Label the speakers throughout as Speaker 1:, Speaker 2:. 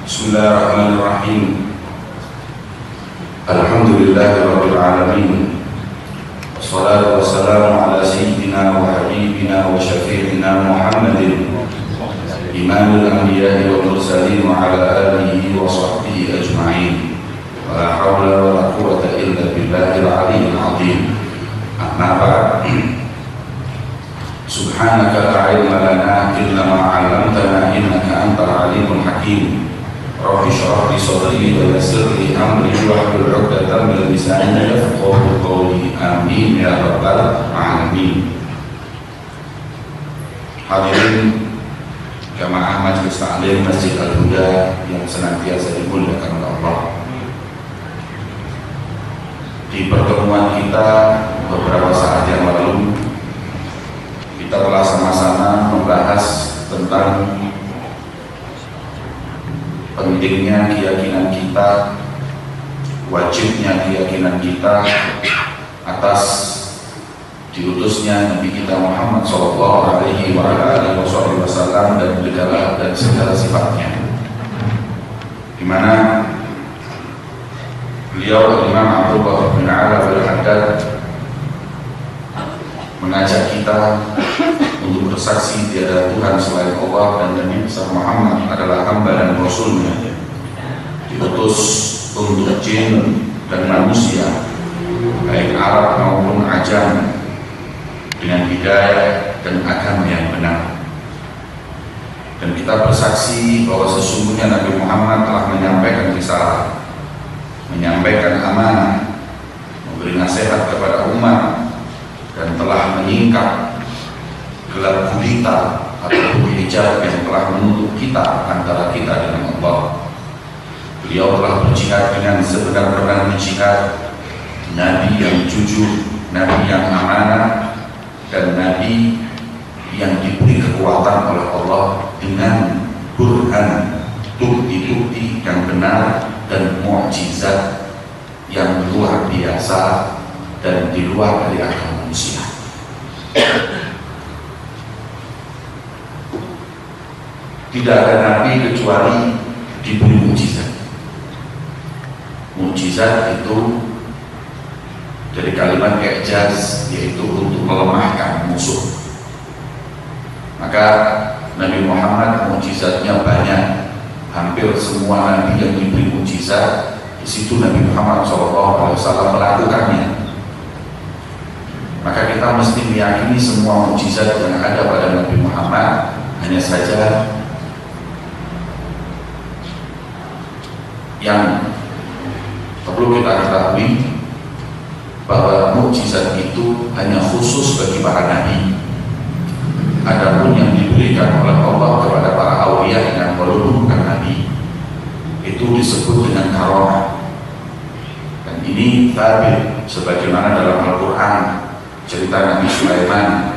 Speaker 1: Bismillahirrahmanirrahim. Alhamdulillahirabbil alamin. Wassalatu wassalamu ala sayyidina wa habibina wa syafi'ina Muhammadin imamil anbiya'i wal mursalin wa ala alihi wa sahbihi ajma'in. Wa la hawla wa la quwwata illa billahil aliyyil azim. Amma ba'd. Subhanaka la ilma lana illa ma 'allamtana innaka antal alimul hakim. Rabbi shrah li sadri wa yassir li amri wahlul 'uqdatam min lisani yafqahu qawli. Amin ya rabbal alamin. Hadirin jamaah Majelis Taklim Masjid Al-Huda yang senantiasa dimuliakan oleh Allah. Di pertemuan kita beberapa saat yang lalu, kita telah sama-sama membahas tentang pentingnya keyakinan kita, wajibnya keyakinan kita atas diutusnya Nabi kita Muhammad sallallahu alaihi wasallam dan segala sifatnya, di mana beliau Imam Abdullah bin Ala al-Haddad mengajak kita untuk bersaksi tiada Tuhan selain Allah dan Nabi besar Muhammad adalah hamba dan rasulnya, diutus untuk jin dan manusia, baik Arab maupun Ajam, dengan hidayah dan agama yang benar. Dan kita bersaksi bahwa sesungguhnya Nabi Muhammad telah menyampaikan risalah, menyampaikan amanah, memberi nasihat kepada umat, dan telah menyingkap gelap gulita atau hijab yang telah menutup kita antara kita dengan Allah. Beliau telah berjihad dengan sebenar-benar jihad, Nabi yang jujur, Nabi yang amanah, dan Nabi yang diberi kekuatan oleh Allah dengan burhan, bukti-bukti yang benar dan mukjizat yang luar biasa dan di luar dari akal manusia. Tidak ada nabi kecuali diberi mukjizat. Mukjizat itu dari kalimat i'jaz, yaitu untuk melemahkan musuh. Maka Nabi Muhammad mukjizatnya banyak. Hampir semua nabi yang diberi mukjizat, di situ Nabi Muhammad SAW melakukannya. Maka kita mesti meyakini semua mukjizat yang ada pada Nabi Muhammad. Hanya saja yang perlu kita ketahui bahwa mukjizat itu hanya khusus bagi para nabi. Adapun yang diberikan oleh Allah kepada para awliya yang walaupun bukan nabi, itu disebut dengan karamah. Dan ini thabit sebagaimana dalam Al-Quran cerita Nabi Sulaiman,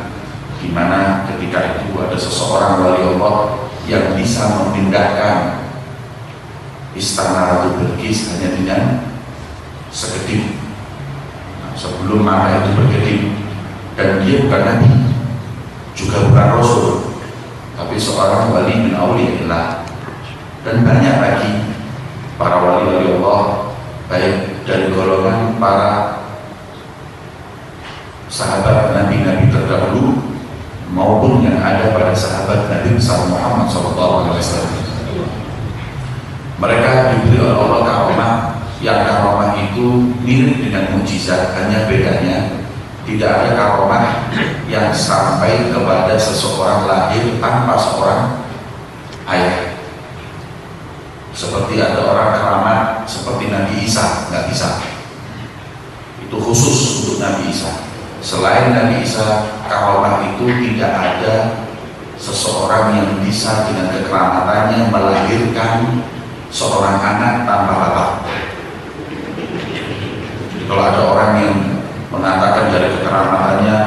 Speaker 1: di mana ketika itu ada seseorang wali Allah yang bisa memindahkan istana Ratu Bilqis hanya dengan sekedip. Sebelum mata itu berkedip, dan dia bukan nabi, juga bukan rasul, tapi seorang wali min auliyaillah. Dan banyak lagi para wali Allah, baik dari golongan para sahabat nabi-nabi terdahulu maupun yang ada pada sahabat Nabi besar Muhammad SAW. Mereka diberi oleh Allah karamah, yang karamah itu mirip dengan mukjizat, hanya bedanya tidak ada karamah yang sampai kepada seseorang lahir tanpa seorang ayah. Seperti ada orang keramat seperti Nabi Isa, nggak bisa. Itu khusus untuk Nabi Isa. Selain Nabi Isa, karamah itu tidak ada seseorang yang bisa dengan kekeramatannya melahirkan seorang anak tanpa bapak. Kalau ada orang yang mengatakan dari kekeramatannya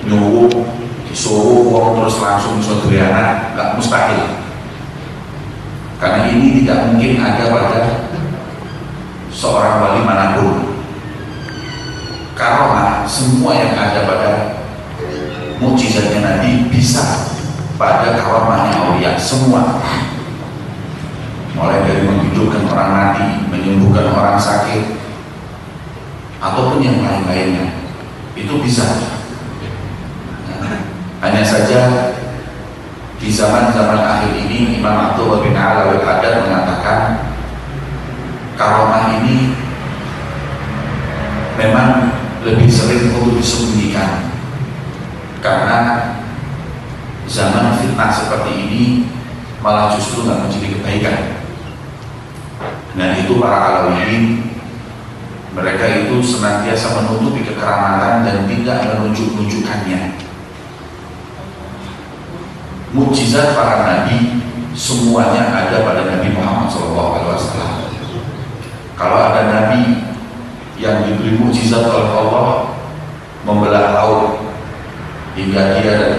Speaker 1: nyuwuk, disuruh terus langsung suatu anak, nggak mustahil. Karena ini tidak mungkin ada pada seorang wali manapun. Karamah, semua yang ada pada mukjizatnya Nabi bisa pada karamahnya aulia semua. mulai dari menghidupkan orang mati, menyembuhkan orang sakit, ataupun yang lain-lainnya, itu bisa. Hanya saja di zaman-zaman akhir ini Imam Abdullah bin Alawi Haddad mengatakan karomah ini memang lebih sering untuk disembunyikan, karena zaman fitnah seperti ini malah justru nggak menjadi kebaikan. Dan itu para alawiyin, mereka itu senantiasa menutupi kekeramatan dan tidak menunjuk-nunjukkannya. Mukjizat para nabi semuanya ada pada Nabi Muhammad SAW. Kalau ada nabi yang diberi mukjizat oleh Allah membelah laut hingga dia dan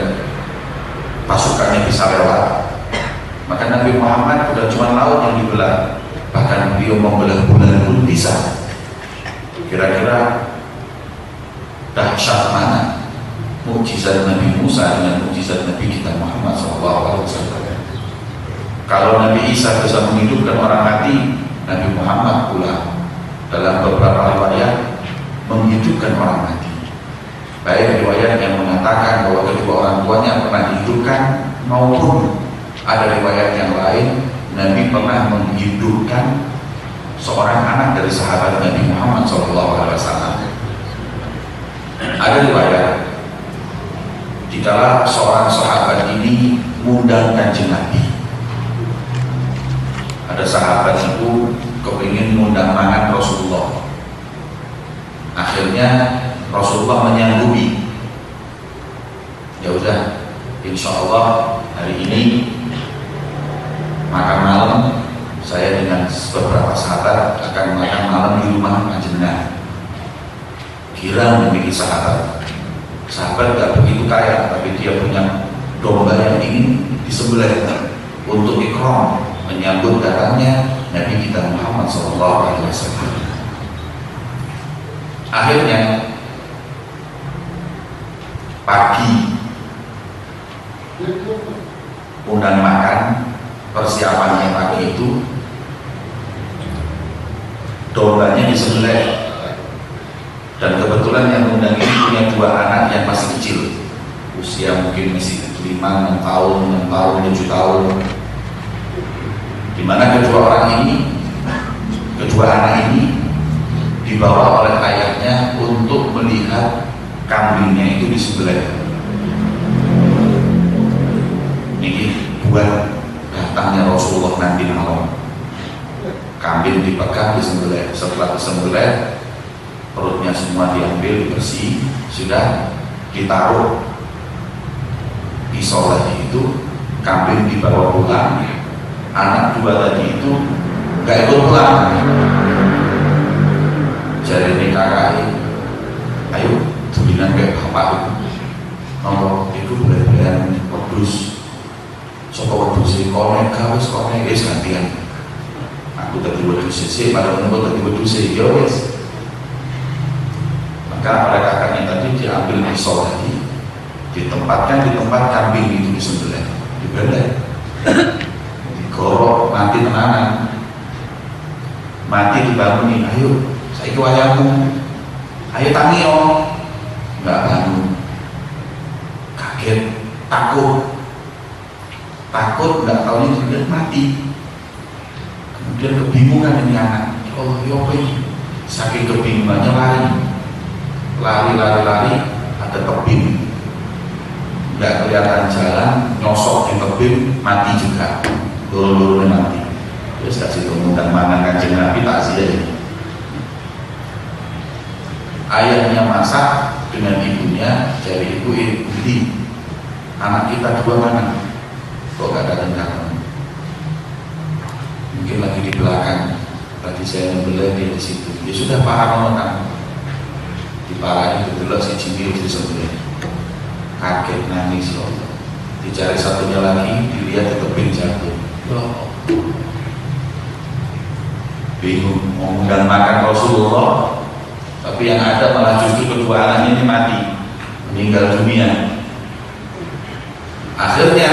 Speaker 1: pasukannya bisa lewat, maka Nabi Muhammad bukan cuma laut yang dibelah, bahkan beliau membelah bulan pun bisa. Kira-kira dahsyat mana mukjizat Nabi Musa dengan mukjizat Nabi kita Muhammad SAW? Kalau Nabi Isa bisa menghidupkan orang mati, Nabi Muhammad pula dalam beberapa riwayat menghidupkan orang mati. Baik riwayat yang mengatakan bahwa kedua orang tuanya pernah dihidupkan, maupun ada riwayat yang lain Nabi pernah menghidupkan seorang anak dari sahabat Nabi Muhammad SAW. Ada riwayat dikala seorang sahabat ini mengundang Kanjeng Nabi. Ada sahabat itu kepingin mengundang mangan Rasulullah. Akhirnya Rasulullah menyanggupi. Ya udah, insya Allah hari ini makan malam saya dengan beberapa sahabat akan makan malam di rumah Kanjeng. Kira memiliki sahabat gak begitu kaya, tapi dia punya domba yang ingin disembelih untuk ikram menyambut datangnya Nabi kita Muhammad SAW. Akhirnya pagi undang makan, persiapannya pagi itu dombanya disembelih, dan kebetulan yang undang ini punya dua anak yang masih kecil, usia mungkin masih 5, 6 tahun, 6 tahun, 7 tahun, dimana kedua anak ini dibawa oleh ayahnya untuk melihat kambingnya itu disembelih. Ini buat datangnya Rasulullah nanti malam. Kambing dipegang, disembelih. Setelah disembelih, perutnya semua diambil, dibersih, sudah ditaruh pisau tadi itu, kambing dibawa pulang. Anak dua tadi itu gak ikut pulang. Jadi ini kakak, ayo tulinan kayak bapak itu boleh-boleh wedus. Sopo wedus ini konek, kawis konek, gantian. Aku tadi wedus sih, pada menurut tadi wedus sih, ya wes. Maka oleh kakaknya tadi diambil pisau tadi, ditempatkan di tempat kambing itu disembelih, dibeleh, digorok, mati tenanan, mati dibangunin, ayo, saiki wayahmu, ayo tangi om, nggak bangun, kaget, takut, nggak tahu ini sudah mati. Kemudian kebingungan ini anak, oh apa ini? Saking kebingungannya lari, ada tebing, nggak kelihatan jalan, nyosok di tebing, mati juga, loro-loronya mati. Terus kasih kemudian mangan Kanjeng Nabi takziah ini. Ayahnya masak dengan ibunya, jadi ibu ini anak kita dua mana? Kok gak datang datang? Mungkin lagi di belakang. Tadi saya membeli dia di situ. Dia sudah paham kan? Diparahin betul si Jimmy disembelih. Kaget nangis ya Allah. Dicari satunya lagi, dilihat di tebing jatuh. Bingung mau undang makan Rasulullah, tapi yang ada malah justru kedua anaknya ini mati, meninggal dunia. Akhirnya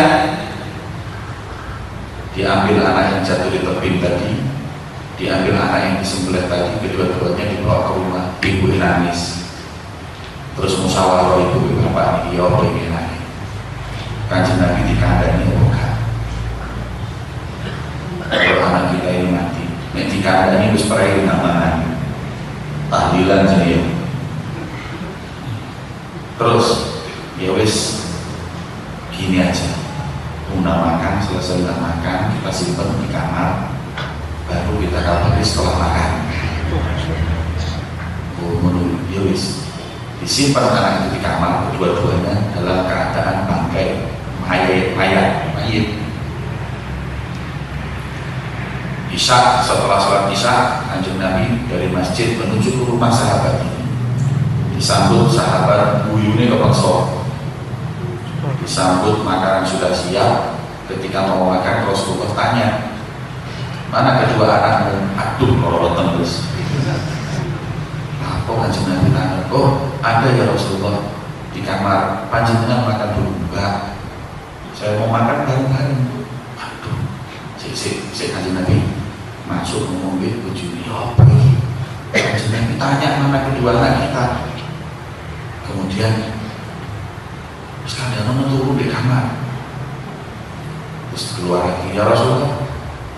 Speaker 1: diambil anak yang jatuh di tebing tadi, diambil anak yang disembelih tadi, kedua-duanya dibawa ke rumah, ibu nangis. Terus musyawarah ibu bapak ini, ya apa ini nangis? Kanjeng Nabi dikandani bukan. Kalau anak kita ini mati, nek dikandani wis perai namanya tahlilan jadi. Terus ya wis gini aja, udah makan, selesai udah makan, kita simpan di kamar, baru kita kabari setelah makan. Menurut ya wis disimpan anak itu di kamar, kedua-duanya dalam keadaan bangkai mayat. Isya, setelah sholat isya, Kanjeng Nabi dari masjid menuju ke rumah sahabat ini. Disambut sahabat buyune kepeksa. Disambut makanan sudah siap. Ketika mau makan, Rasulullah tanya, mana kedua anakmu? Aduh, kalau tembus. Apa Kanjeng Nabi tanya? Oh, ada ya Rasulullah di kamar. Panjenengan makan dulu. Enggak, saya mau makan bareng-bareng. Aduh, si Kanjeng Nabi masuk ngomong gitu, bujuni apa ini? Kanjeng Nabi tanya mana kedua anak kita. Kemudian sekalian turun di kamar. Terus keluar lagi, ya Rasulullah,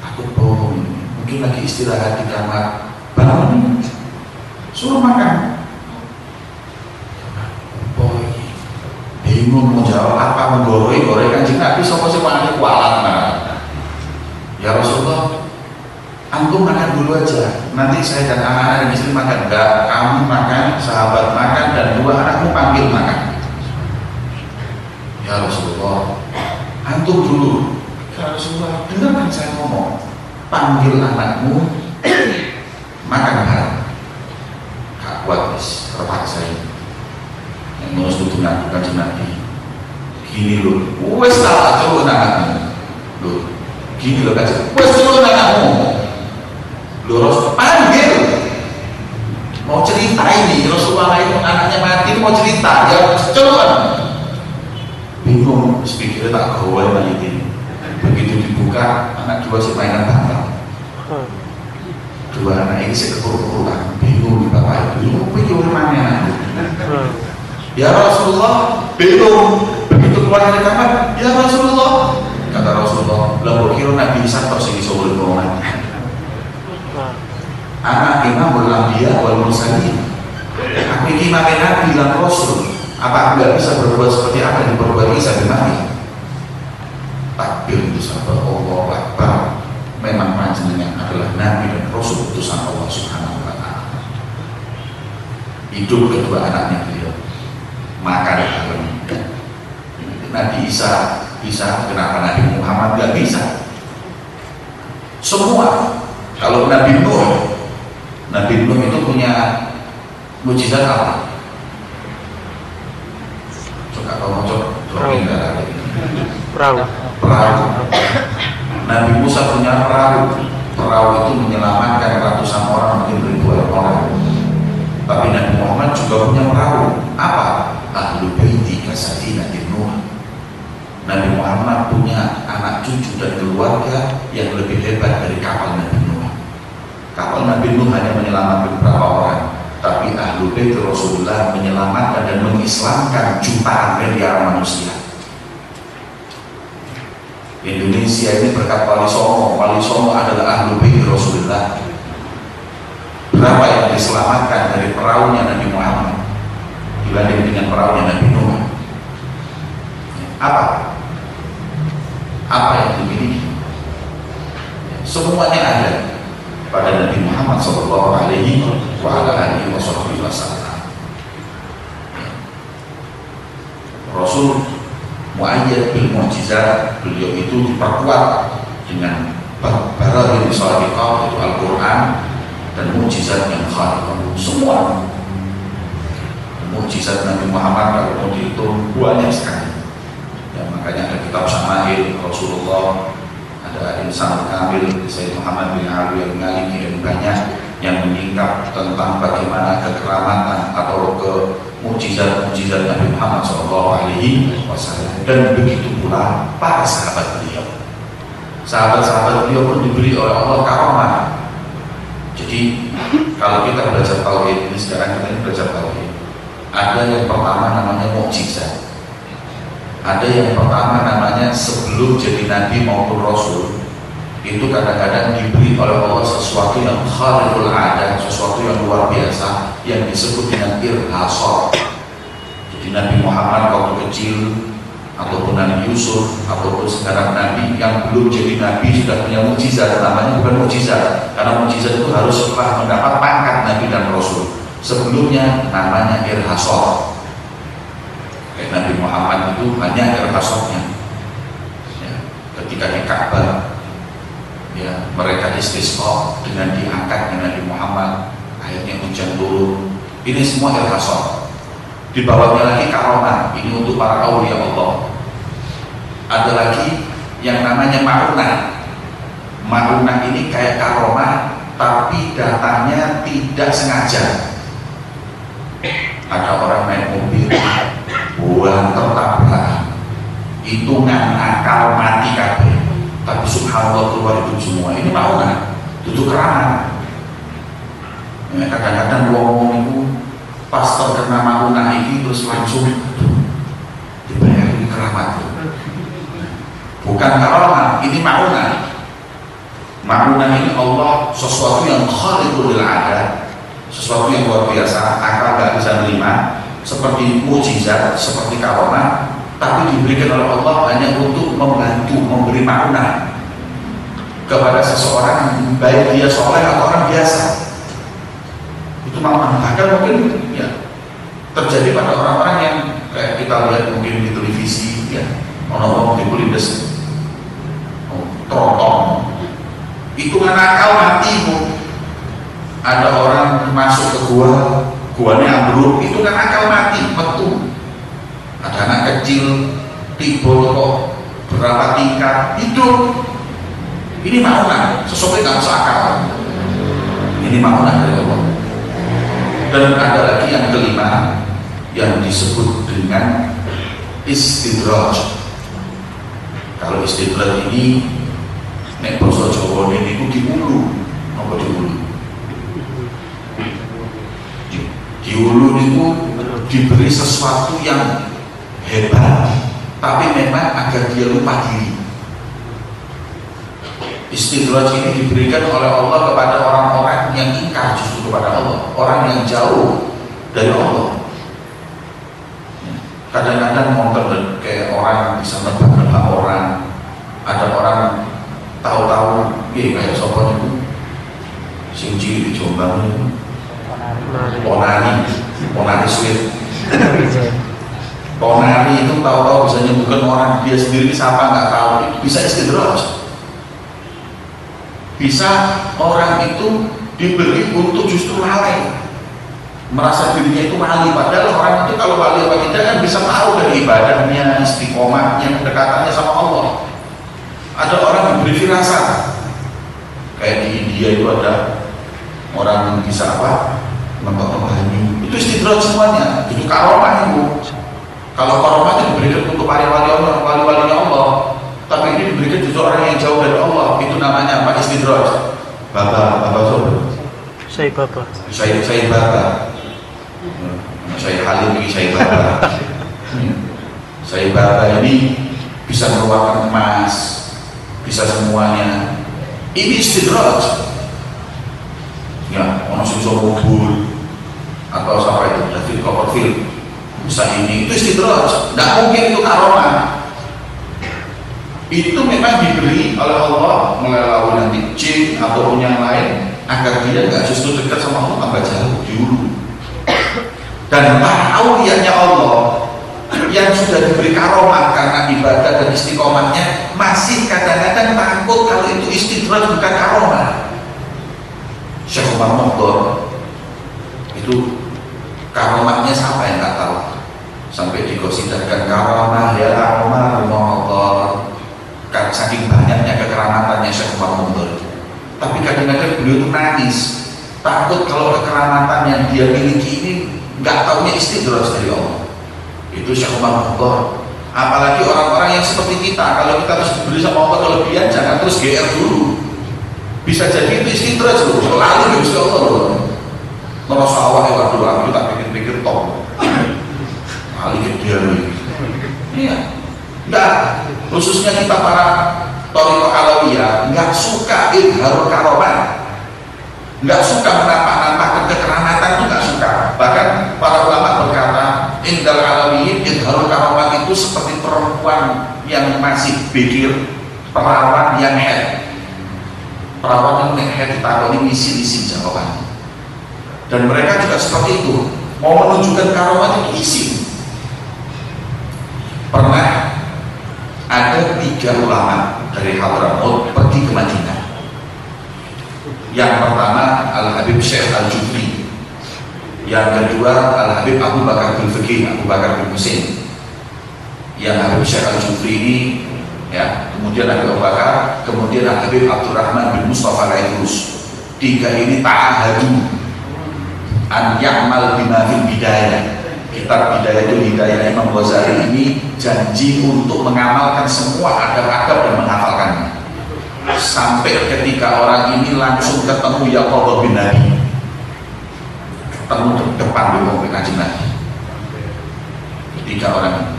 Speaker 1: aku bohong, mungkin lagi istirahat di kamar. Bangun, suruh makan. Boy, bingung mau jawab apa, menggoreng Kanjeng Nabi sama semuanya kualat. Ya Rasulullah, antum makan dulu aja, nanti saya dan anak-anak dan istri makan. Enggak, kamu makan, sahabat makan, dan dua anakmu panggil makan. Ya Rasulullah, antum dulu. Ya Rasulullah, dengarkan saya ngomong, panggil anakmu makan bareng. Gak kuat wis, terpaksa ini. Yang harus butuh ngakukan Nabi. Gini loh, wes tak turun anakmu. Loh, gini loh kaca, wes turun anakmu. Loh, panggil. Mau cerita ini, Rasulullah itu anaknya mati, mau cerita, ya coba. Bingung, pikirnya tak gawai mayit ini. Begitu dibuka, anak dua si mainan bantal. Dua anak ini sekepur-kepuran, bingung di bapak itu, bingung mana? Ya Rasulullah, bingung. Begitu keluar dari kamar, ya Rasulullah, kata Rasulullah, lah kira Nabi Isa terus ini sebelum ngomong. Anak imam berlambiya wal mursalin. Aku ini imam Nabi dan Rasul. Apa aku gak bisa berbuat seperti apa yang diperbuat Isa bin Maryam? Takbir itu sampai Allahu Akbar. Memang panjenengan adalah Nabi dan Rasul utusan Allah Subhanahu wa Ta'ala. Hidup kedua anaknya beliau. Makan bareng. Nabi Isa bisa, kenapa Nabi Muhammad gak bisa? Semua. Kalau Nabi Nuh itu punya mujizat apa? Coba kalau perahu. Nabi Musa punya perahu. Perahu itu menyelamatkan ratusan orang, mungkin ribuan orang. Tapi Nabi Muhammad juga punya perahu. Apa? Ahlul Baiti kasafinatin Nuh. Nabi Muhammad punya anak cucu dan keluarga yang lebih hebat dari kapal Nabi Nuh. Kapal Nabi Nuh hanya menyelamatkan beberapa orang, tapi Ahlul Bait Rasulullah menyelamatkan dan mengislamkan jutaan miliar manusia. Indonesia ini berkat Wali Songo adalah Ahlul Bait Rasulullah. Berapa yang diselamatkan dari perahunya Nabi Muhammad dibanding dengan perahunya Nabi Nuh? Apa yang dimiliki? Semuanya ada pada Nabi Muhammad Sallallahu Alaihi Wasallam. Rasul muayyad bil mu'jizat, beliau itu diperkuat dengan barang shadiqah, itu Al-Quran, dan mukjizat yang khariqah. Semua mukjizat Nabi Muhammad kalau mau dihitung banyak sekali. Ya, makanya ada kitab Syama'il Rasulullah, ada Insan Kamil Sayyid Muhammad bin Ali yang Maliki, dan banyak yang menyingkap tentang bagaimana kekeramatan atau mukjizat-mukjizat Nabi Muhammad SAW. Dan begitu pula para sahabat beliau. Sahabat-sahabat beliau pun diberi oleh Allah karomah. Jadi kalau kita belajar tauhid ini, sekarang kita ini belajar tauhid, ada yang pertama namanya mukjizat, ada yang pertama namanya sebelum jadi nabi maupun rasul itu kadang-kadang diberi oleh Allah sesuatu yang kharikul adah, sesuatu yang luar biasa yang disebut dengan irhasor. Jadi Nabi Muhammad waktu kecil, ataupun Nabi Yusuf, ataupun sekarang Nabi yang belum jadi Nabi sudah punya mukjizat, namanya bukan mukjizat, karena mukjizat itu harus setelah mendapat pangkat Nabi dan Rasul. Sebelumnya namanya irhasor. Kayak Nabi Muhammad itu hanya irhasornya. Ya, ketika di Ka'bah, ya, mereka istisqa dengan diangkatnya Nabi Muhammad, akhirnya hujan turun. Ini semua irhasor. Di bawahnya lagi karomah, ini untuk para aulia Allah. Ada lagi yang namanya ma'unah. Ma'unah ini kayak karomah, tapi datangnya tidak sengaja. Ada orang naik mobil, buang tertabrak, hitungan akal mati kabeh, tapi subhanallah keluar itu semua. Ini ma'unah, itu keramat. Ya, kadang-kadang ngomong itu pas terkena ma'unah ini terus langsung dibayar, ini keramat. Bukan karomah, ini ma'unah. Ma'unah ini Allah sesuatu yang kharikul adah, sesuatu yang luar biasa, akal gak bisa menerima, seperti mukjizat, seperti karomah, tapi diberikan oleh Allah hanya untuk membantu, memberi ma'unah kepada seseorang, baik dia soleh atau orang biasa. Itu ma'unah. Bahkan mungkin ya terjadi pada orang-orang yang kayak kita lihat mungkin di televisi, ya, orang-orang di kulindes trotong itu akal mati bu. Ada orang masuk ke guanya ambruk, itu kan akal mati, metu. Ada anak kecil tiba kok berapa tingkat hidup. Ini ma'unah, sesuatu yang harus akal. Ini ma'unah dari Allah. Dan ada lagi yang kelima yang disebut dengan istidraj. Kalau istidraj ini nek basa Jawa niku diulu, napa diulu? Diulu niku diberi sesuatu yang hebat, tapi memang agar dia lupa diri. Istidraj ini diberikan oleh Allah kepada orang-orang yang ingkar justru kepada Allah, orang yang jauh dari Allah. Kadang-kadang montor kayak orang bisa nebak-nebak orang. Ada orang tahu-tahu, kayak sopan itu, sing cilik di Jombang itu, Ponari Sweet. Ponari itu tahu-tahu bisa nyembuhkan orang, dia sendiri siapa nggak tahu, itu bisa istidraj. Bisa orang itu diberi untuk justru lalai, merasa dirinya itu wali, padahal orang itu kalau wali apa tidak kan bisa tahu dari ibadahnya, istiqomahnya, kedekatannya sama Allah. Ada orang yang diberi firasat, kayak di India itu ada orang yang bisa apa, nembak-nembak ini, itu istidraj semuanya, itu karomah itu. Kalau karomah itu diberikan untuk para wali-wali Allah, tapi ini diberikan justru orang yang jauh dari Allah, itu namanya apa? Istidraj. Baba sobat.
Speaker 2: Saya Baba.
Speaker 1: Saya Baba. Saya Halim ini saya Baba. Saya Baba ini bisa mengeluarkan emas, bisa semuanya. Ini istidraj. Ya, orang susah kubur atau siapa itu, David Copperfield. Bisa ini, itu istidraj. Tidak mungkin itu karomah. Itu memang diberi oleh Allah melalui nanti jin ataupun yang lain agar dia nggak justru dekat sama Allah, tambah jauh dulu. Dan para aulianya Allah yang sudah diberi karomah karena ibadah dan istiqomahnya masih kadang-kadang takut kalau itu istidraj bukan karomah. Syekh Umar Mokhtar itu karomahnya siapa yang nggak tahu, sampai digosidarkan karomah ya Umar Mokhtar. Kan saking banyaknya kekeramatannya Syekh Umar Mokhtar. Tapi kadang-kadang beliau itu nangis, takut kalau kekeramatan yang dia miliki ini nggak taunya istidraj dari Allah. Itu Syekh Umar Mokhtar. Apalagi orang-orang yang seperti kita, kalau kita terus diberi sama Allah kelebihan, jangan terus GR dulu. Bisa jadi itu istidraj loh, selalu Gusti Allah loh. Merasa awal ya waduh, aku tak pikir-pikir top. Kali dia nih. Iya. Enggak, khususnya kita para thariqah alawiyah nggak suka idharul karoman, nggak suka menampak-nampakkan kekeramatan, itu nggak suka. Bahkan para ulama berkata indal alawiyin idharul karoman itu seperti perempuan yang masih bikir, perawan yang head, perawan yang head ditakoni misi-misi jawabannya. Dan mereka juga seperti itu, mau menunjukkan karoman itu isi. Pernah ada 3 ulama dari Hadramaut pergi ke Madinah. Yang pertama Al-Habib Syekh Al-Jufri, yang kedua Al-Habib Abu Bakar bin Fiqih, Abu Bakar bin Husain. Yang Habib Syekh Al-Jufri ini ya, kemudian Abu Bakar, kemudian Al-Habib Abdurrahman bin Mustafa Al-Idrus. 3 ini ta'ahadu an ya'mal bima fil bidayah. Kitab Bidayatul Hidayah Imam Ghazali ini janji untuk mengamalkan semua adab-adab dan menghafalkannya. Sampai ketika orang ini langsung ketemu Yaqub bin Nabi, ketemu depan di Kanjeng Nabi. 3 orang ini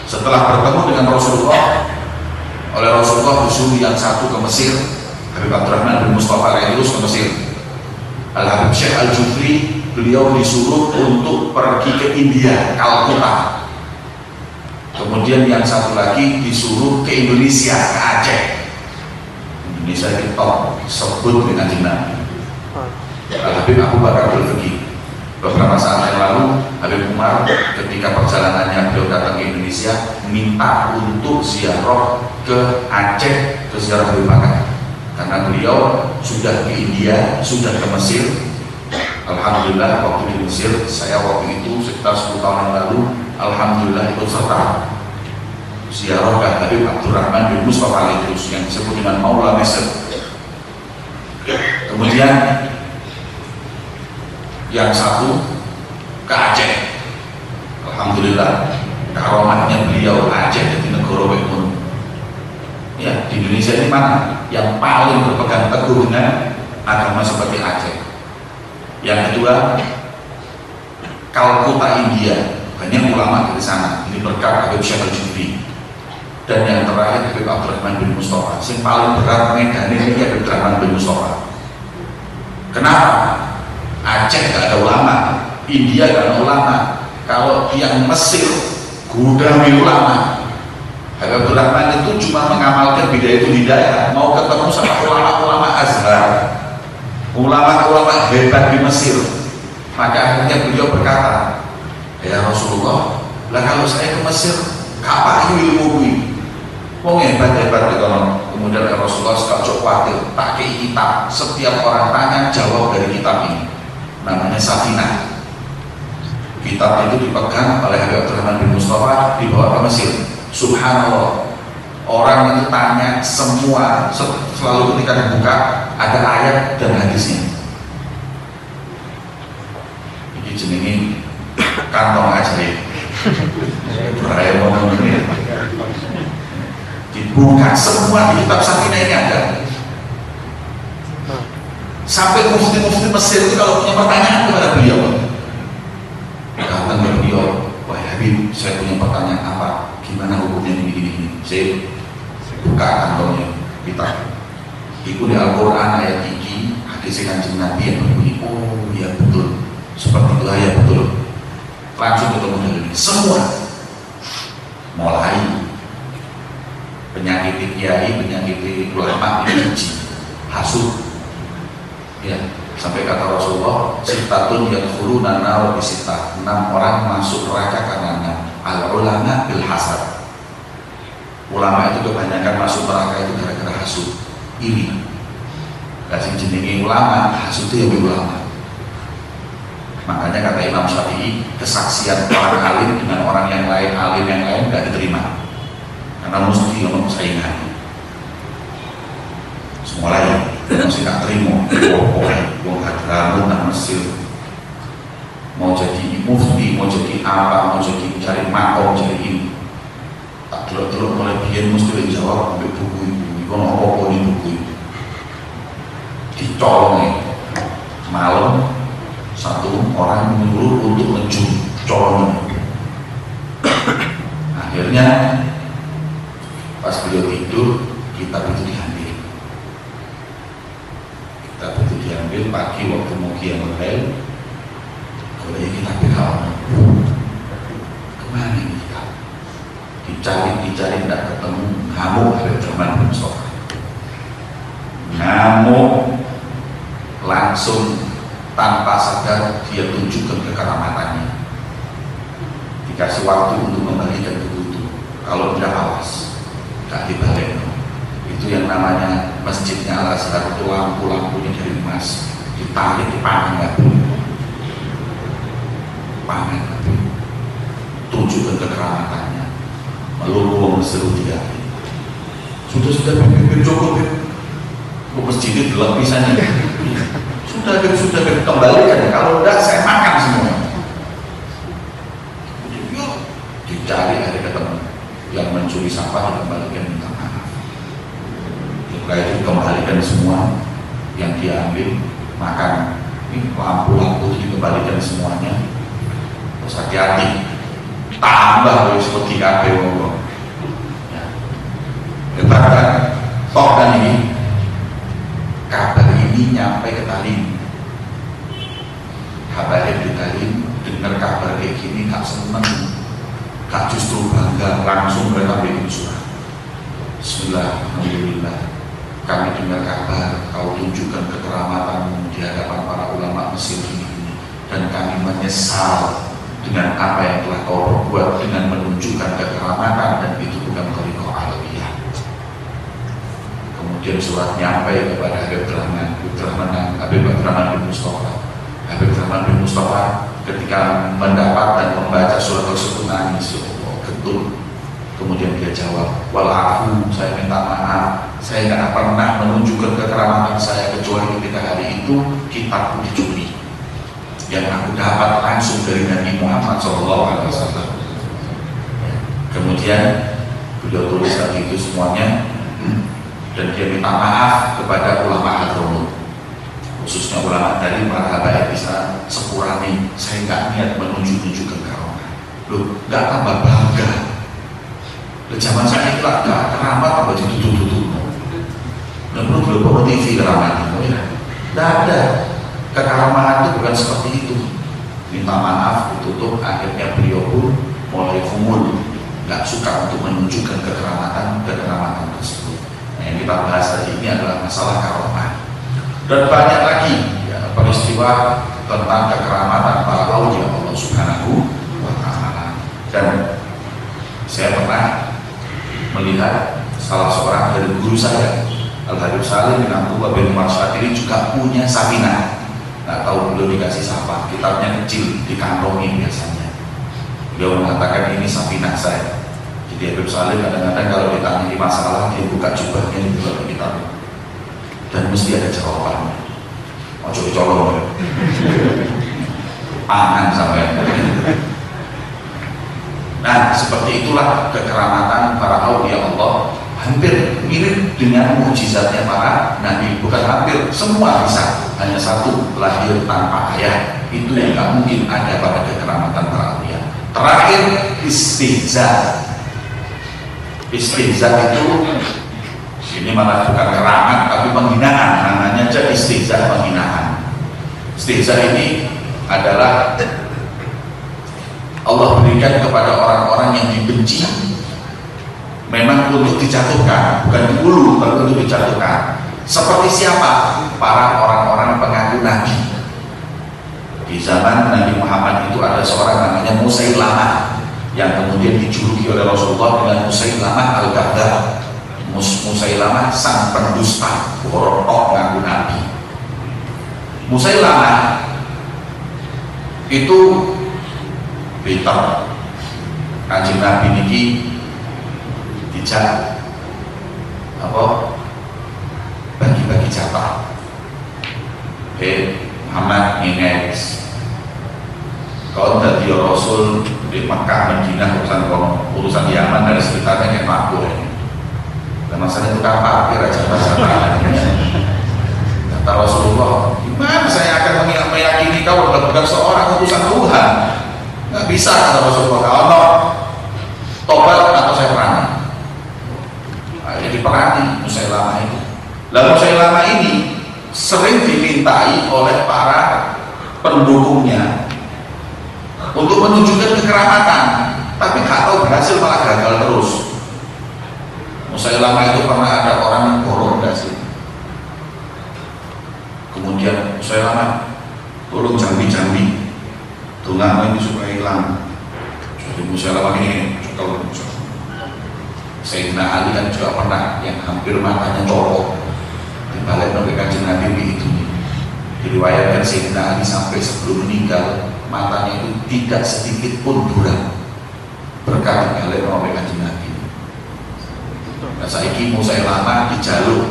Speaker 1: setelah bertemu dengan Rasulullah, oleh Rasulullah disuruh yang satu ke Mesir, Habib Abdurrahman bin Mustafa Al-Idrus ke Mesir. Al-Habib Syekh Al-Jufri, beliau disuruh untuk pergi ke India, Kalkuta. Kemudian yang satu lagi disuruh ke Indonesia, ke Aceh. Indonesia kita sebut dengan Nabi. Al-Habib Abu Bakar Al-Fiqih. Beberapa saat yang lalu Habib Umar ketika perjalanannya beliau datang ke Indonesia minta untuk ziarah ke Aceh, ke ziarah Habib Bakar. Karena beliau sudah ke India, sudah ke Mesir. Alhamdulillah waktu di Mesir, saya waktu itu sekitar 10 tahun yang lalu, alhamdulillah ikut serta ziarah ke Habib Abdurrahman bin Mustafa Al-Idrus yang disebut dengan Maula Mesir. Kemudian yang satu ke Aceh. Alhamdulillah karomahnya beliau Aceh jadi negara Wekun. Ya, di Indonesia ini mana yang paling berpegang teguh dengan agama seperti Aceh? Yang kedua, Kalkuta India, banyak ulama dari sana. Ini berkat Habib Syekh Al-Jufri. Dan yang terakhir Habib Abdurrahman bin Mustafa. Yang paling berat medan ini Habib Abdurrahman bin Mustafa. Kenapa? Aceh gak ada ulama, India gak ada ulama. Kalau yang Mesir gudang ulama. Habib Abdurrahman itu cuma mengamalkan Bidayatul Hidayah, mau ketemu sama ulama-ulama Azhar, ulama-ulama hebat di Mesir. Maka akhirnya beliau berkata, ya Rasulullah, lah kalau saya ke Mesir kapan ilmu ini? Wong hebat-hebat gitu. Kemudian Rasulullah sekali khawatir, pakai kitab, setiap orang tanya jawab dari kitab ini, namanya Safinah. Kitab itu dipegang oleh Habib Abdurrahman bin Mustafa, dibawa ke Mesir. Subhanallah, orang itu tanya semua, selalu ketika dibuka ada ayat dan hadisnya. Ini jenenge kantong ajaib. Dibuka semua di kitab Safinah ini ada. Sampai mufti-mufti Mesir itu kalau punya pertanyaan kepada beliau, datang ke beliau, wah Habib, saya punya pertanyaan apa? Gimana hukumnya ini? Saya buka kantongnya, kita ikut di Al-Quran ayat ini, hadis Kanjeng Nabi yang berbunyi, oh ya betul, seperti itu ya betul. Langsung ketemu dengan ini, semua mulai penyakit kiai, penyakit ulama, diuji, hasud, ya sampai kata Rasulullah, sitatun yang khuluna nar bisitah, 6 orang masuk neraka karena al-ulama bil hasad. Ulama itu kebanyakan masuk neraka itu gara-gara hasud. Ini kasih jenenge ulama, hasud itu yang ulama. Makanya kata Imam Syafi'i, kesaksian orang alim dengan orang yang lain, alim yang lain tidak diterima, karena mesti ngomong saingan. Semua lain masih tak terima. Wong Hadramaut nang Mesir mau jadi mufti, mau jadi apa, mau jadi cari makom, cari ini. delok-delok mulai biyen mesti dijawab ambek buku iku ono apa ning buku itu dicolongi malam satu orang menyuruh untuk mencuri colongan. Akhirnya pas beliau tidur kitab itu diambil, pagi waktu mau qiyamul lail kalau ini kitab kemana ini kitab dicari tidak ketemu. Ngamuk Habib Rahman bin Mustafa, ngamuk langsung tanpa sadar dia tunjukkan kekeramatannya, dikasih waktu untuk membalikan buku itu, kalau tidak awas gak dibalik. Itu yang namanya masjidnya Al-Azhar itu lampu-lampunya dari emas, ditarik dipangan nggak boleh, pangan nggak boleh, tunjukkan kekeramatannya, melulu seru dia. Sudah bibir cukup ya, masjidnya gelap misalnya. Sudah kembalikan, kalau enggak saya makan semua. Yuk dicari ada ketemu yang mencuri sampah dikembalikan, minta maaf. Setelah itu kembalikan semua yang diambil, makan. Ini lampu-lampu dikembalikan semuanya. Terus hati-hati, tambah seperti kafe ngomong. Katakan toh dan ini kabar ini nyampe ke Talim. Kabarnya di Talim, dengar kabar kayak gini gak seneng, gak justru bangga, langsung mereka bikin surat. Bismillah, alhamdulillah, kami dengar kabar kau tunjukkan kekeramatanmu di hadapan para ulama Mesir ini, dan kami menyesal dengan apa yang telah kau perbuat dengan menunjukkan kekeramatan, dan itu bukan thariqah alawiyah. Kemudian surat nyampe kepada Habib Rahman bin Mustafa. Habib Rahman bin Mustafa ketika mendapat dan membaca surat tersebut nangis, getun. Kemudian dia jawab, walafu, saya minta maaf, saya tidak pernah menunjukkan kekeramatan saya kecuali ketika hari itu kitabku dicuri yang aku dapat langsung dari Nabi Muhammad SAW. Kemudian beliau tulis tadi itu semuanya, dan dia minta maaf kepada ulama Hadramut, khususnya ulama dari para habaib bisa sepurani, saya nggak niat menunjuk-nunjukkan karomah. Loh, nggak tambah bangga. Di zaman saya itu nggak keramat tambah ditutup-tutup. Nggak perlu bawa TV keramat itu ya. Nggak ada. Kekaramahan itu bukan seperti itu. Minta maaf, ditutup. Akhirnya beliau pun mulai kumul, nggak suka untuk menunjukkan kekeramatan tersebut. Yang kita bahas tadi ini adalah masalah karomah, dan banyak lagi ya, peristiwa tentang kekeramatan para aulia Allah Subhanahu wa Ta'ala. Dan saya pernah melihat salah seorang dari guru saya, Al-Habib Salim bin Abdullah bin Umar Syatiri, juga punya Safinah. Nggak tahu beliau dikasih siapa, kitabnya kecil, dikantongi biasanya. Beliau mengatakan ini Safinah saya. Jadi Habib Salim kadang-kadang kalau ditanya masalah, dia buka jubahnya, dia buka kitab, dan mesti ada jawabannya. Ojo colong, pangan sampai. Nah, seperti itulah kekeramatan para aulia Allah, hampir mirip dengan mukjizatnya para nabi. Bukan hampir, semua bisa. Hanya satu, lahir tanpa ayah. Itu yang tak mungkin ada pada kekeramatan para aulia. Terakhir, istihza. Istihza itu ini malah bukan keramat tapi penghinaan, namanya aja istihza, penghinaan. Istihza ini adalah Allah berikan kepada orang-orang yang dibenci, memang untuk dijatuhkan, bukan diulu, tapi untuk dijatuhkan. Seperti siapa? Para orang-orang pengaku nabi. Di zaman Nabi Muhammad itu ada seorang namanya Musailamah, yang kemudian dijuluki oleh Rasulullah dengan Musailamah al-Kadzdzab. Musailamah sang pendusta, borok ngaku nabi. Musailamah itu Peter Kanjeng Nabi niki dijak apa bagi-bagi jatah. Muhammad ini kau dari Rasul Di Mekah, Madinah, urusan Yaman dan sekitarnya kayak makbul ini. Dan masalah itu kan parkir aja masalah. Kata Rasulullah, gimana saya akan meyakini kau bukan seorang utusan Tuhan? Nggak bisa, kata Rasulullah. Kalau tobat atau saya perangi. Jadi perangi Musailamah itu. Lalu Musailamah ini sering dimintai oleh para pendukungnya untuk menunjukkan kekeramatan, tapi nggak tahu berhasil, malah gagal terus. Musailamah itu pernah ada orang yang korupsi. Kemudian Musailamah, tolong jambi-jambi, tunggu ini supaya hilang. Jadi Musailamah ini kalau Sayyidina Ali kan juga pernah yang hampir matanya copot dibalik oleh Kanjeng Nabi itu. Diriwayatkan Sayyidina Ali sampai sebelum meninggal matanya itu tidak sedikit pun buram berkat dibalik oleh Kanjeng Nabi. Nah, saiki Musailamah dijaluk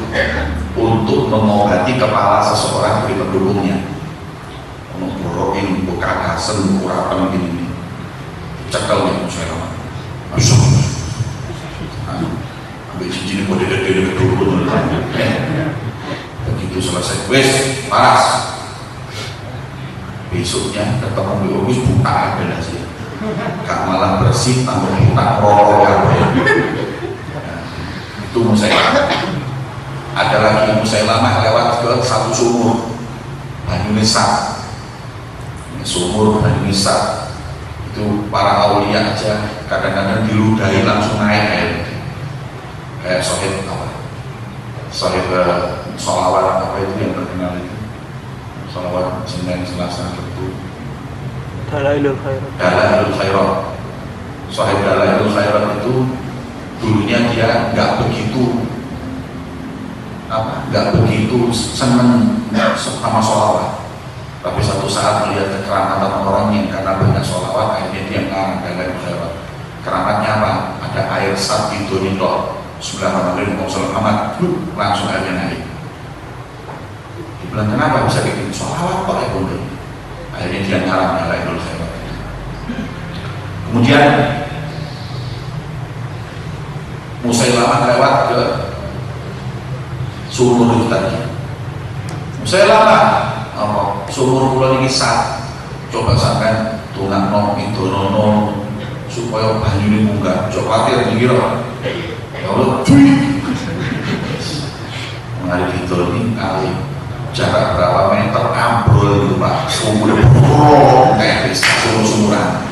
Speaker 1: untuk mengobati kepala seseorang dari pendukungnya. Menggorokin, buka kasen, urapan begini. Cekal nih Musailamah. Masuk. Ambil cincin kode dari dulu. Begitu selesai, wes paras. Besoknya ketemu wis buta ada sih. Kak malah bersih tambah buta rokok kabeh. Itu Musailamah. Ada lagi Musailamah lewat ke satu sumur Bani Nisa. Sumur Bani Nisa itu para aulia aja kadang-kadang diludahi langsung naik air. Kayak sohib apa? Sohib sholawat apa itu yang terkenal itu? Sholawat Senin, Selasa, Rabu. Dalailul Khairat. Dalailul Khairat. Sohib Dalailul Khairat itu dulunya dia nggak begitu seneng sama sholawat, tapi satu saat melihat kekeramatan orang yang karena banyak sholawat akhirnya dia ngarang Dalailul Khairat. Keramatnya apa? Ada air sat di Donito Bismillahirrahmanirrahim Muhammad langsung airnya naik. Dibilang kenapa bisa kayak gitu? Sholawat kok ya bunda. Akhirnya dia ngarang Dalailul Khairat. Kemudian Musailamah lewat ke sumur itu tadi. Musailamah sumur kula niki sat. Coba sampean tungakno idonono supaya banyune munggah. Coba khawatir dikira. Ya Allah. Mari ditoni kali jarak berapa meter ambrol itu Pak. Sumur kayak sumur-sumuran.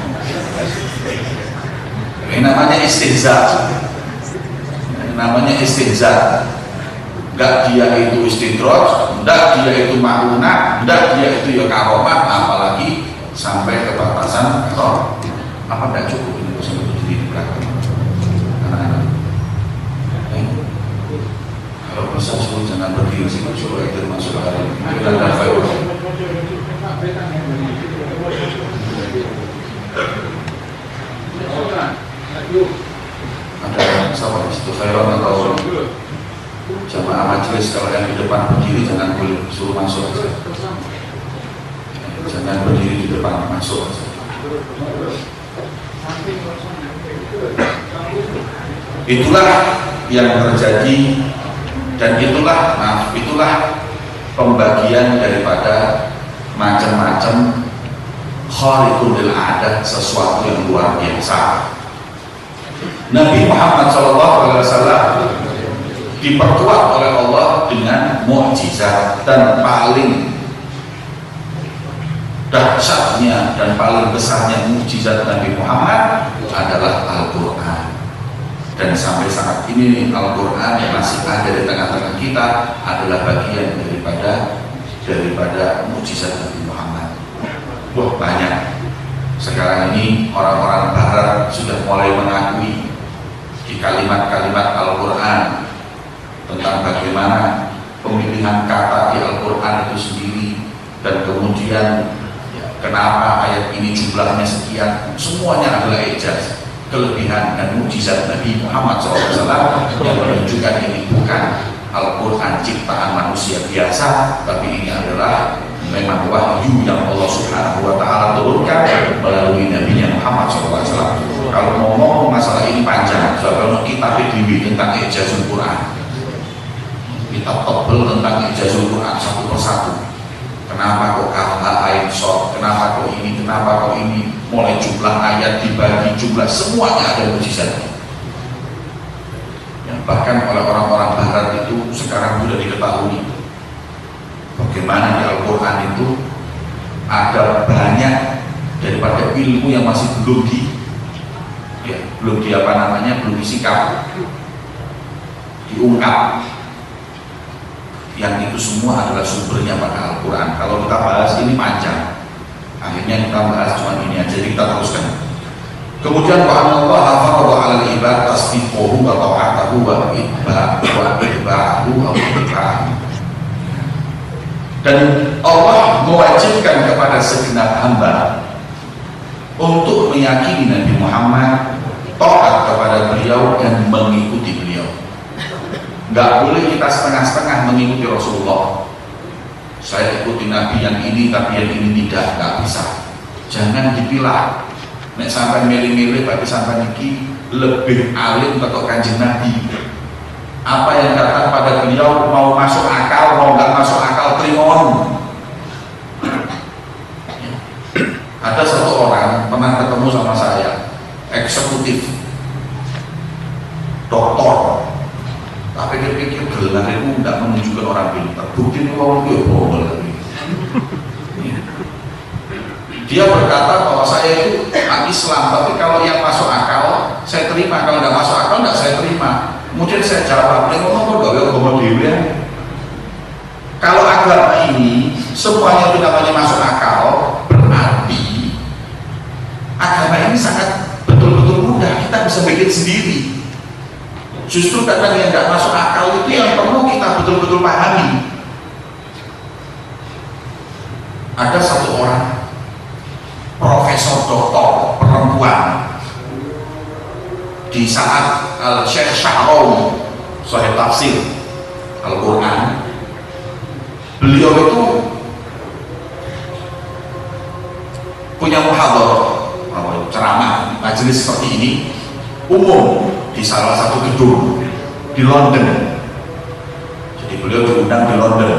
Speaker 1: Ini namanya istihza. Namanya istihza. Enggak dia itu istidroj, enggak dia itu ma'unah, enggak dia itu ya karomah, apalagi sampai ke batasan atau apa enggak cukup ini bisa berdiri di belakang anak-anak. Kalau bisa suruh jangan berdiri sih, coba itu masuk hari kita ada virus. Ada sama di situ Khairon atau jamaah majelis, kalau yang di depan berdiri jangan boleh, suruh masuk aja. Jangan berdiri di depan, masuk aja. Itulah yang terjadi dan itulah pembagian daripada macam-macam khariqul lil adat, sesuatu yang luar biasa. Nabi Muhammad SAW diperkuat oleh Allah dengan mukjizat, dan paling dahsyatnya dan paling besarnya mukjizat Nabi Muhammad adalah Al-Quran. Dan sampai saat ini Al-Quran yang masih ada di tengah-tengah kita adalah bagian daripada mukjizat Nabi Muhammad. Wah, banyak. Sekarang ini orang-orang Barat sudah mulai mengakui di kalimat-kalimat Al-Quran tentang bagaimana pemilihan kata di Al-Quran itu sendiri, dan kemudian ya, kenapa ayat ini jumlahnya sekian, semuanya adalah ijaz, kelebihan dan mukjizat Nabi Muhammad SAW yang menunjukkan ini bukan Al-Quran ciptaan manusia biasa, tapi ini adalah memang wahyu yang Allah Subhanahu wa Ta'ala turunkan melalui Nabi Muhammad SAW. Kalau ngomong masalah ini panjang, soalnya kita PDW tentang ijazul Quran, kita tebel tentang ijazul Quran satu persatu. Kenapa kok ain short, kenapa kok ini, kenapa kok ini, mulai jumlah ayat dibagi jumlah, semuanya ada mujizatnya. Yang bahkan oleh orang-orang Barat itu sekarang sudah diketahui bagaimana di Al-Quran itu ada banyak daripada ilmu yang masih belum belum disikap, diungkap, yang itu semua adalah sumbernya pada Al-Quran. Kalau kita bahas ini panjang, akhirnya kita bahas cuma ini aja, jadi kita teruskan. Kemudian Allah farada 'alal ibad tasdiquhu wa ta'atuhu wa itba'uhu. Dan Allah mewajibkan kepada segenap hamba untuk meyakini Nabi Muhammad, taat kepada beliau dan mengikuti beliau. Nggak boleh kita setengah-setengah mengikuti Rasulullah. Saya ikuti Nabi yang ini tapi yang ini tidak, nggak bisa. Jangan dipilah. Nek sampai milih-milih berarti sampai niki lebih alim atau Kanjeng Nabi. Apa yang datang pada beliau mau masuk akal, mau nggak masuk akal, trimon. Ada satu orang pernah ketemu sama saya, eksekutif, doktor, tapi dia pikir gelar itu tidak menunjukkan orang pintar. Bukti ini orang dia bohong lagi. Dia berkata bahwa saya itu Islam, tapi kalau yang masuk akal saya terima, kalau nggak masuk akal nggak saya terima. Kemudian saya jawab, dia ngomong kok gak ngomong dewe. Kalau agama ini semuanya itu namanya masuk akal, berarti agama ini sangat betul-betul mudah, kita bisa bikin sendiri. Justru kadang yang nggak masuk akal itu yang perlu kita betul-betul pahami. Ada satu orang profesor doktor perempuan di saat Syekh Sya'rawi Sahih Tafsir Al-Quran, beliau itu punya muhadharah, ceramah, majelis seperti ini umum di salah satu gedung di London. Jadi beliau diundang di London,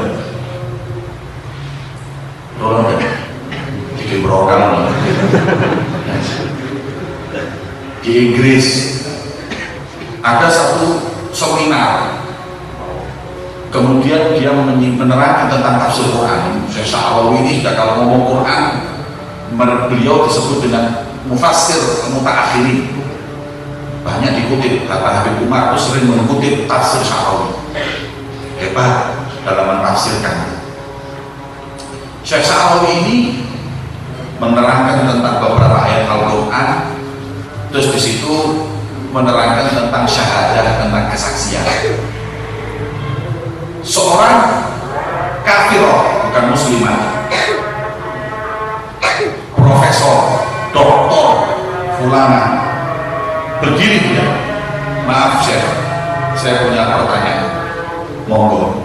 Speaker 1: di Brokal, di Inggris. Ada satu seminar, kemudian dia menerangkan tentang tafsir Quran. Syekh Sya'rawi ini sudah kalau ngomong Quran, beliau disebut dengan mufassir mutaakhirin. Banyak dikutip, kata Habib Umar itu sering mengutip tafsir Sya'rawi, hebat dalam menafsirkan. Syekh Sya'rawi ini menerangkan tentang beberapa ayat Al-Quran, terus di situ menerangkan tentang syahadah, tentang kesaksian. Seorang kafirah, bukan muslimah, profesor, doktor, fulana, berdiri dia, maaf Syekh, saya punya pertanyaan, monggo.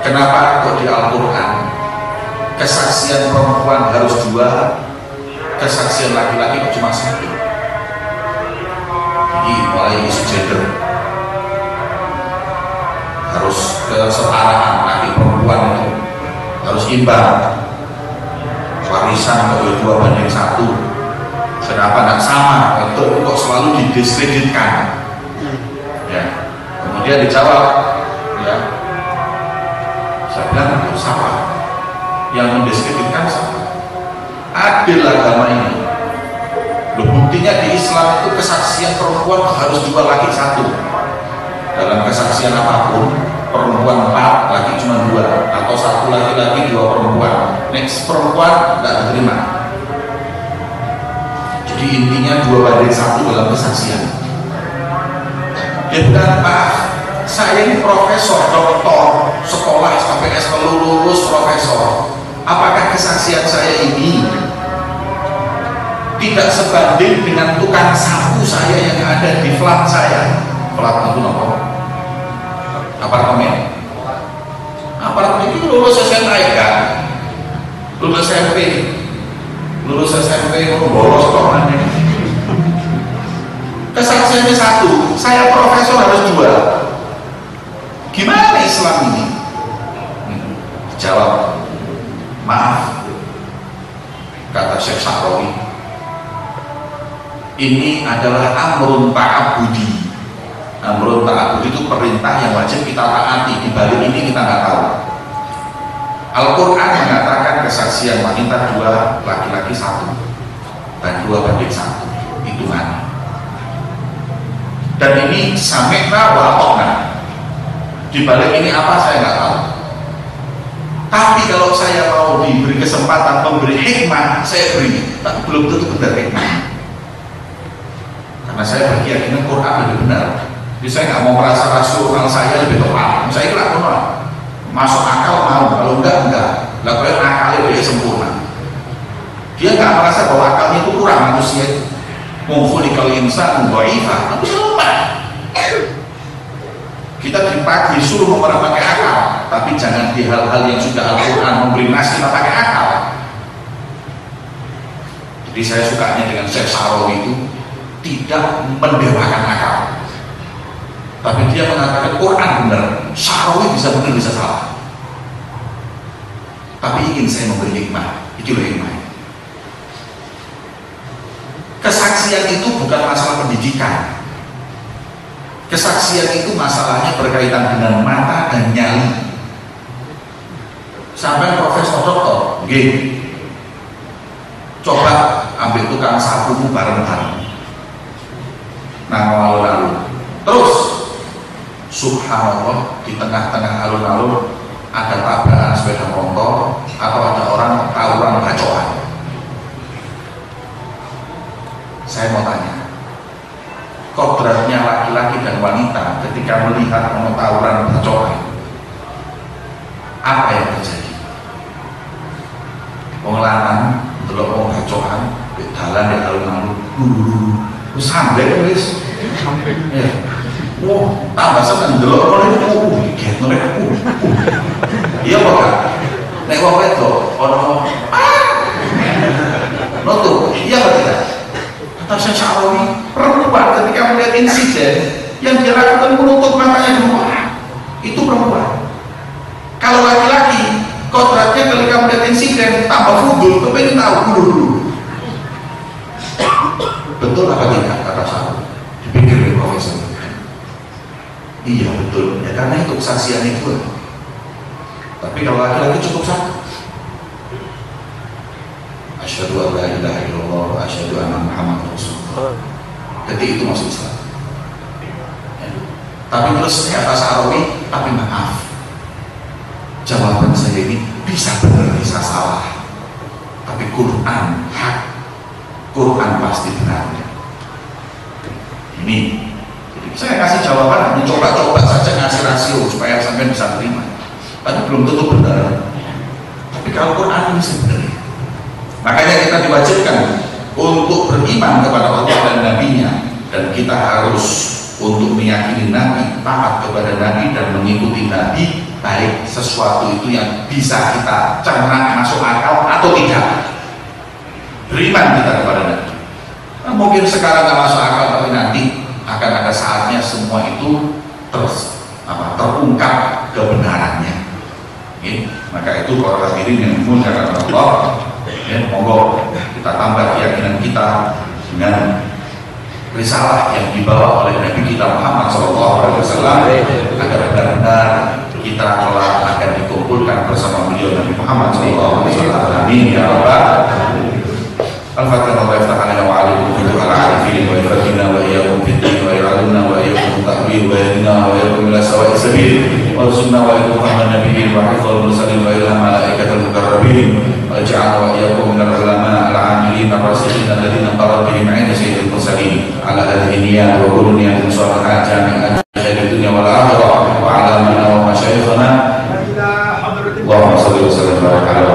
Speaker 1: Kenapa kok di Al-Quran kesaksian perempuan harus 2, kesaksian laki-laki kok cuma 1? Jadi mulai isu gender, harus kesetaraan laki perempuan itu harus imbang, warisan kok 2:1. Kenapa tidak sama? Itu kok selalu didiskreditkan? Ya, kemudian dijawab, ya, saya bilang sama, yang mendiskreditkan sama. Adil agama ini. Buktinya di Islam itu kesaksian perempuan harus 2 laki 1. Dalam kesaksian apapun, perempuan 4, laki cuma 2, atau 1 laki-laki 2 perempuan. Next perempuan tidak diterima. Jadi intinya 2:1 dalam kesaksian. Ya bukan, Pak, saya ini profesor, doktor, sekolah sampai S1 lulus profesor. Apakah kesaksian saya ini tidak sebanding dengan tukang sapu saya yang ada di flat saya? Flat itu apa? Apartemen. Aparat itu lulus SMA ya kan? Lulus SMP bolos kok mana? Kesaksiannya satu, saya profesor harus dua. Gimana Islam ini? Jawab, maaf, kata Syekh Sa'rawi, ini adalah amrun ta'abudi. Amrun ta'abudi itu perintah yang wajib kita taati. Di balik ini kita nggak tahu. Al-Quran mengatakan kesaksian wanita 2, laki-laki 1, dan 2 banding 1 hitungannya. Dan ini sami'na wa ata'na. Di balik ini apa saya nggak tahu. Tapi kalau saya mau diberi kesempatan memberi hikmah, saya beri. Tapi belum tentu benar hikmah. Karena saya berkeyakinan Quran lebih benar. Jadi saya nggak mau merasa rasional saya lebih tepat. Saya kira benar. Masuk akal mau, kalau enggak. Lakukan akalnya dia sempurna. Dia nggak merasa bahwa akalnya itu kurang manusia itu. Mengkhuliqal insanu dhaifan, manusia lemah. Kita disuruh memakai akal, tapi jangan di hal-hal yang sudah Al-Quran memberi nas kita pakai akal. Jadi saya sukanya dengan Syekh Sa'rawi itu tidak mendewakan akal, tapi dia mengatakan Quran benar, Sa'rawi bisa benar bisa salah. Tapi ingin saya memberi hikmah, itulah hikmah. Kesaksian itu bukan masalah pendidikan. Kesaksian itu masalahnya berkaitan dengan mata dan nyali. Sampai profesor doktor, gini, coba ambil tukang sapumu bareng-bareng. Nah, alun-alun. Terus, subhanallah, di tengah-tengah alun-alun ada tabrakan sepeda motor atau ada orang tawuran bacokan. Saya mau tanya, kodratnya laki-laki dan wanita ketika melihat tawuran bacokan, apa yang terjadi? Wong lanang delok wong bacokan di dalan di alun-alun, wis sampe wis. Wah, tambah seneng delok ngono iki, getno rek. Iya apa kan? Nek wong wedok ono noto, iya apa tidak? Kata Syekh Sa'rawi, perempuan ketika melihat insiden yang dia lakukan menutup matanya dulu, itu perempuan. Kalau laki-laki, kodratnya ketika melihat insiden tambah fudul, kepengen tahu dulu. Betul apa tidak kata Sa'rawi? Dipikir oleh profesor. Iya betul, ya karena itu kesaksian itu. Tapi kalau laki-laki cukup satu. Asyhadu an la ilaha illallah wa asyhadu anna Muhammadar Rasulullah. Jadi itu masuk Islam. Ya. Tapi terus kata Sa'rawi, tapi maaf, jawaban saya ini bisa benar bisa salah. Tapi Quran hak, Quran pasti benar. Ini, jadi saya kasih jawaban, mencoba-coba saja ngasih rasio supaya sampai bisa terima. Tapi belum tentu benar. Tapi kalau Quran ini sebenarnya, makanya kita diwajibkan untuk beriman kepada Allah dan Nabi-Nya, dan kita harus untuk meyakini Nabi, taat kepada Nabi dan mengikuti Nabi, baik sesuatu itu yang bisa kita cerna masuk akal atau tidak. Beriman kita kepada Nabi. Nah, mungkin sekarang nggak masuk akal, tapi nanti akan ada saatnya semua itu terungkap kebenarannya. Maka itu para hadirin yang dimuliakan Allah, monggo kita tambah keyakinan kita dengan risalah yang dibawa oleh Nabi kita Muhammad SAW, agar benar-benar kita kelak akan dikumpulkan bersama beliau Nabi Muhammad SAW. Amin ya rabbal alamin. Al-Fatihah. Wa yaftah alaina wa alaikum fitu ala arifin wa yafadina wa iyyakum fiddin wa ya'aluna wa iyyakum ta'wil wa yadina wa iyyakum ila sawa'i sabil wa sunna wa iyyakum fahman nabiyyin wa hifdzal mursalin wa ilham malaikatil mukarrabin wa ja'ala wa iyyakum minal ulama al-amilin ar-rasikhin alladhina qarad bihim 'inda sayyidil mursalin ala hadhihi niyyat wa kullu niyyatin shalihah jami'an khairid dunya wal akhirah wa ala man wa masyayikhana Allahumma shalli wa sallim wa barik ala